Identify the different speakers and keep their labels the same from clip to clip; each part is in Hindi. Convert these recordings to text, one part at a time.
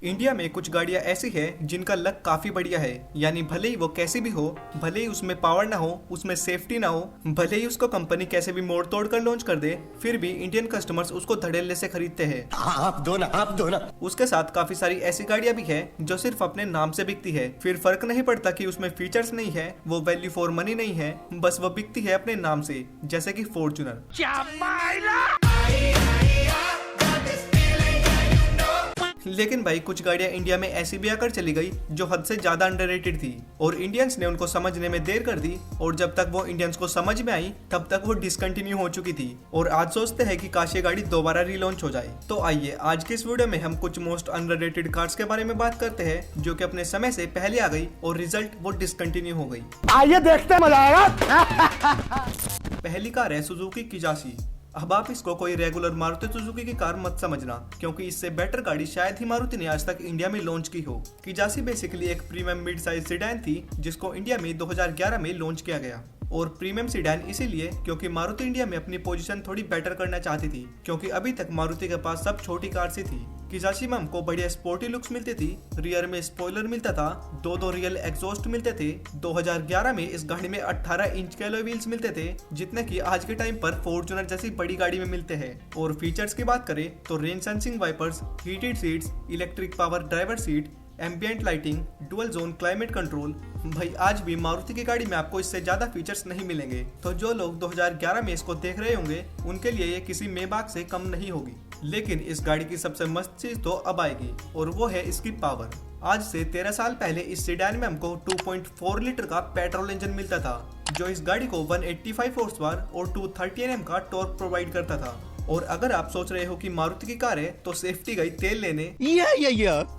Speaker 1: इंडिया में कुछ गाड़ियां ऐसी है जिनका लक काफी बढ़िया है, यानी भले ही वो कैसी भी हो, भले ही उसमें पावर ना हो, उसमें सेफ्टी ना हो, भले ही उसको कंपनी कैसे भी मोड़ तोड़ कर लॉन्च कर दे, फिर भी इंडियन कस्टमर्स उसको धड़ल्ले से खरीदते हैं।
Speaker 2: आप दो ना।
Speaker 1: उसके साथ काफी सारी ऐसी गाड़ियां भी है जो सिर्फ अपने नाम से बिकती है, फिर फर्क नहीं पड़ता कि उसमें फीचर्स नहीं है, वो वैल्यू फॉर मनी नहीं है, बस वो बिकती है अपने नाम से, जैसे कि फॉर्च्यूनर। लेकिन भाई कुछ गाड़ियां इंडिया में ऐसी भी आकर चली गई जो हद से ज्यादा अंडररेटेड थी और इंडियंस ने उनको समझने में देर कर दी, और जब तक वो इंडियंस को समझ में आई तब तक वो डिसकंटिन्यू हो चुकी थी और आज सोचते हैं कि काश ये गाड़ी दोबारा रीलॉन्च हो जाए। तो आइए आज के इस वीडियो में हम कुछ मोस्ट अंडररेटेड कार्स के बारे में बात करते हैं जो कि अपने समय से पहले आ गई और रिजल्ट वो डिसकंटिन्यू हो गई।
Speaker 2: आइए देखते हैं, मजा आएगा।
Speaker 1: पहली कार है सुजुकी किजासी। अब आप इसको कोई रेगुलर मारुति सुजुकी की कार मत समझना, क्योंकि इससे बेटर गाड़ी शायद ही मारुति ने आज तक इंडिया में लॉन्च की हो। किजासी बेसिकली एक प्रीमियम मिड साइज सेडान थी जिसको इंडिया में 2011 में लॉन्च किया गया, और प्रीमियम सेडान इसीलिए क्योंकि मारुति इंडिया में अपनी पोजीशन थोड़ी बेटर करना चाहती थी, क्योंकि अभी तक मारुति के पास सब छोटी कार सी थी। किजासी में हमको बढ़िया स्पोर्टी लुक्स मिलती थी, रियर में स्पॉइलर मिलता था, दो रियल एग्जॉस्ट मिलते थे। 2011 में इस गाड़ी में 18 इंच के अलॉय व्हील्स मिलते थे, जितने कि आज के टाइम पर फॉर्च्यूनर जैसी बड़ी गाड़ी में मिलते हैं। और फीचर्स की बात करें तो rain sensing wipers, heated seats, electric power driver seat, ambient lighting, dual zone climate control. भाई आज भी मारुति की गाड़ी में आपको इससे ज्यादा फीचर्स नहीं मिलेंगे, तो जो लोग 2011 में इसको देख रहे होंगे उनके लिए ये किसी मेबाक से कम नहीं होगी। लेकिन इस गाड़ी की सबसे मस्त चीज तो अब आएगी, और वो है इसकी पावर। आज से 13 साल पहले इस सेडान में हमको 2.4 लीटर का पेट्रोल इंजन मिलता था, जो इस गाड़ी को 185 हॉर्स पावर और 230 Nm का टॉर्क प्रोवाइड करता था। और अगर आप सोच रहे हो कि मारुति की कार है तो सेफ्टी गई तेल लेने,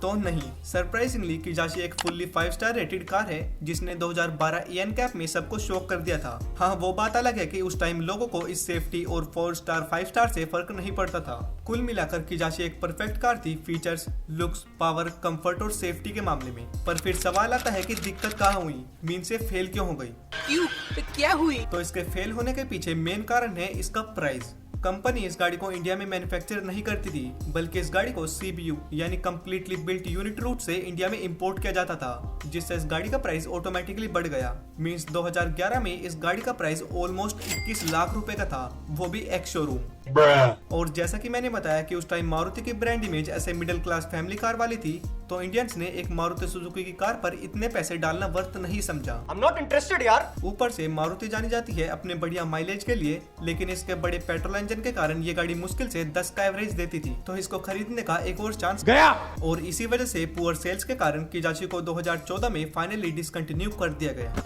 Speaker 1: तो नहीं। सरप्राइजिंगली किजासी एक फुल्ली 5 स्टार रेटेड कार है जिसने 2012 ईएन कैप में सबको शॉक कर दिया था। हाँ, वो बात अलग है कि उस टाइम लोगों को इस सेफ्टी और 4 स्टार 5 स्टार से फर्क नहीं पड़ता था। कुल मिलाकर किजासी एक परफेक्ट कार थी फीचर्स, लुक्स, पावर, कंफर्ट और सेफ्टी के मामले में। पर फिर सवाल आता है कि दिक्कत कहाँ हुई, मीन से फेल क्यों हो गई?
Speaker 3: तो क्या हुई?
Speaker 1: तो इसके फेल होने के पीछे मेन कारण है इसका प्राइस। कंपनी इस गाड़ी को इंडिया में मैन्युफैक्चर नहीं करती थी, बल्कि इस गाड़ी को CBU यानी कंप्लीटली बिल्ट यूनिट रूट से इंडिया में इंपोर्ट किया जाता था, जिससे इस गाड़ी का प्राइस ऑटोमेटिकली बढ़ गया। मींस 2011 में इस गाड़ी का प्राइस ऑलमोस्ट 21 लाख रुपए का था, वो भी एक्स शोरूम। और जैसा कि मैंने बताया कि उस टाइम मारुति की ब्रांड इमेज ऐसे मिडिल क्लास फैमिली कार वाली थी, तो इंडियंस ने एक मारुति सुजुकी की कार पर इतने पैसे डालना वर्थ नहीं समझा।
Speaker 2: I'm not interested यार।
Speaker 1: ऊपर से मारुति जानी जाती है अपने बढ़िया माइलेज के लिए, लेकिन इसके बड़े पेट्रोल इंजन के कारण ये गाड़ी मुश्किल से 10 का एवरेज देती थी, तो इसको खरीदने का एक और चांस
Speaker 2: गया।
Speaker 1: और इसी वजह से पुअर सेल्स के कारण किजासी को 2014 में फाइनली डिसकंटिन्यू कर दिया गया।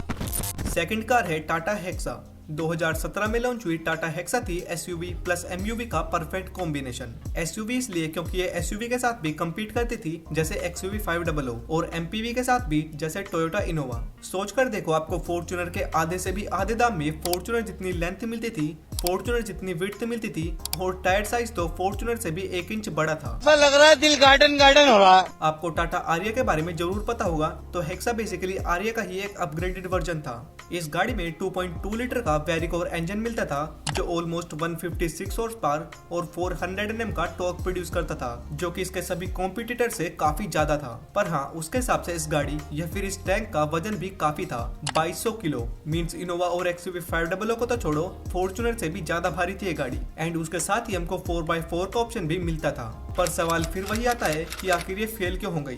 Speaker 1: सेकंड कार है टाटा हेक्सा। 2017 में लॉन्च हुई टाटा हेक्सा थी SUV प्लस MUV का परफेक्ट कॉम्बिनेशन। SUV इसलिए क्योंकि ये SUV के साथ भी कम्पीट करती थी जैसे XUV 500 और MPV के साथ भी जैसे टोयोटा इनोवा। सोच कर देखो, आपको फॉर्च्यूनर के आधे से भी आधे दाम में फॉर्च्यूनर जितनी लेंथ मिलती थी, फॉर्च्यूनर जितनी विड्थ मिलती थी, और टायर साइज तो फॉर्च्यूनर से भी 1 इंच बड़ा था।
Speaker 2: लग रहा है दिल गार्डन गार्डन हो रहा है।
Speaker 1: आपको टाटा आरिया के बारे में जरूर पता होगा, तो हेक्सा बेसिकली आरिया का ही एक अपग्रेडेड वर्जन था। इस गाड़ी में 2.2 लीटर का वैरिकोर इंजन मिलता था जो ऑलमोस्ट 156 हॉर्स पावर और 400 Nm का टॉर्क प्रोड्यूस करता था, जो कि इसके सभी कॉम्पिटिटर से काफी ज्यादा था। पर हाँ, उसके हिसाब से इस गाड़ी या फिर इस टैंक का वजन भी काफी था, 2200 किलो। मींस इनोवा और XUV 500 को तो छोड़ो, फॉर्च्यूनर से भी ज्यादा भारी थी ये गाड़ी। एंड उसके साथ ही हमको 4x4 का ऑप्शन भी मिलता था। पर सवाल फिर वही आता है कि आखिर ये फेल क्यों हो गई?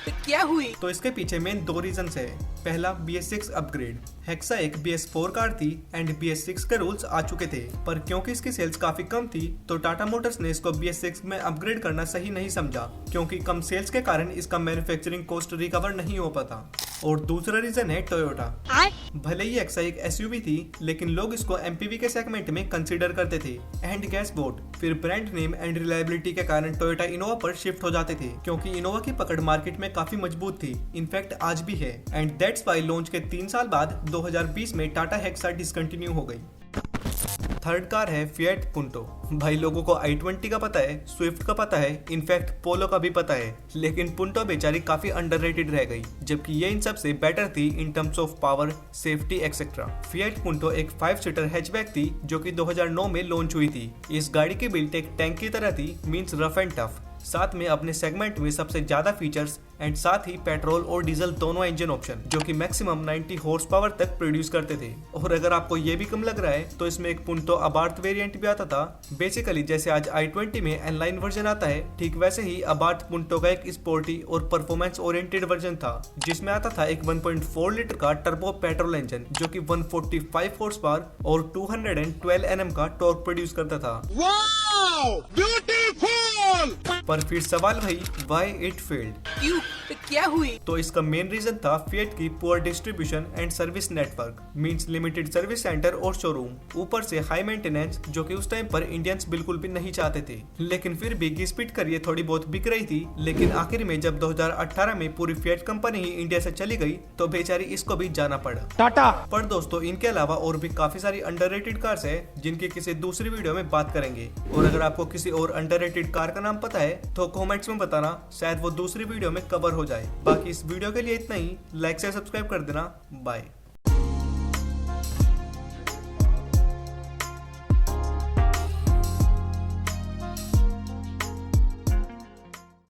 Speaker 3: तो क्या हुई?
Speaker 1: तो इसके पीछे मेन 2 रीजन है। पहला, BS6 अपग्रेड। हेक्सा एक BS4 कार थी एंड BS6 के रूल्स आ चुके थे, पर क्योंकि इसकी सेल्स काफी कम थी तो टाटा मोटर्स ने इसको BS6 में अपग्रेड करना सही नहीं समझा, क्योंकि कम सेल्स के कारण इसका मैन्युफैक्चरिंग कॉस्ट रिकवर नहीं हो पाता। और दूसरा रीजन है टोयोटा। भले ही हेक्सा एक SUV थी, लेकिन लोग इसको MPV के सेगमेंट में कंसीडर करते थे। एंड गैस वोट, फिर ब्रांड नेम एंड रिलायबिलिटी के कारण टोयोटा इनोवा पर शिफ्ट हो जाते थे, क्योंकि इनोवा की पकड़ मार्केट में काफी मजबूत थी, इनफैक्ट आज भी है। एंड दैट्स व्हाई लॉन्च के 3 साल बाद 2020 में टाटा हेक्सा डिसकंटिन्यू हो गई। थर्ड कार है फिएट पुंटो। भाई लोगों को i20 का पता है, स्विफ्ट का पता है, इनफैक्ट पोलो का भी पता है, लेकिन पुंटो बेचारी काफी अंडररेटेड रह गई, जबकि ये इन सब से बेटर थी in terms of power, safety etcetera. Fiat Punto एक 5 सीटर हैचबैक थी जो कि 2009 में लॉन्च हुई थी। इस गाड़ी की बिल्ड एक टैंक की तरह थी, मींस रफ एंड टफ। साथ में अपने सेगमेंट में सबसे ज्यादा फीचर्स एंड साथ ही पेट्रोल और डीजल दोनों इंजन ऑप्शन जो कि मैक्सिमम 90 हॉर्स पावर तक प्रोड्यूस करते थे। और अगर आपको ये भी कम लग रहा है तो इसमें एक पुंटो अबार्थ वेरिएंट भी आता था। बेसिकली जैसे आज i20 में एनलाइन वर्जन आता है, ठीक वैसे ही अबार्थ पुंटो का एक स्पोर्टी और परफॉर्मेंस ओरिएंटेड वर्जन था, जिसमें आता था एक 1.4 लीटर का टर्बो पेट्रोल इंजन जो कि 145 हॉर्स पावर और 212 Nm का टॉर्क प्रोड्यूस करता था। पर फिर सवाल भाई, व्हाई इट फेल्ड?
Speaker 3: क्यों? क्या हुई?
Speaker 1: तो इसका मेन रीजन था फिएट की poor distribution and service network, means limited service centre और शोरूम, ऊपर से हाई मेंटेनेंस जो कि उस टाइम पर इंडियंस बिल्कुल भी नहीं चाहते थे। लेकिन फिर भी घिस-पिट कर ये थोड़ी बहुत बिक रही थी। लेकिन आखिर में जब 2018 में पूरी फिएट कंपनी ही इंडिया से चली गई तो बेचारी इसको भी जाना पड़ा
Speaker 2: टाटा।
Speaker 1: पर दोस्तों इनके अलावा और भी काफी सारी अंडररेटेड कार्स है जिनकी किसी दूसरी वीडियो में बात करेंगे। और अगर आपको किसी और अंडररेटेड कार का नाम पता है तो कमेंट्स में बताना, शायद वो दूसरी वीडियो में कवर हो जाए। बाकी इस वीडियो के लिए इतना ही। लाइक से सब्सक्राइब कर देना। बाय।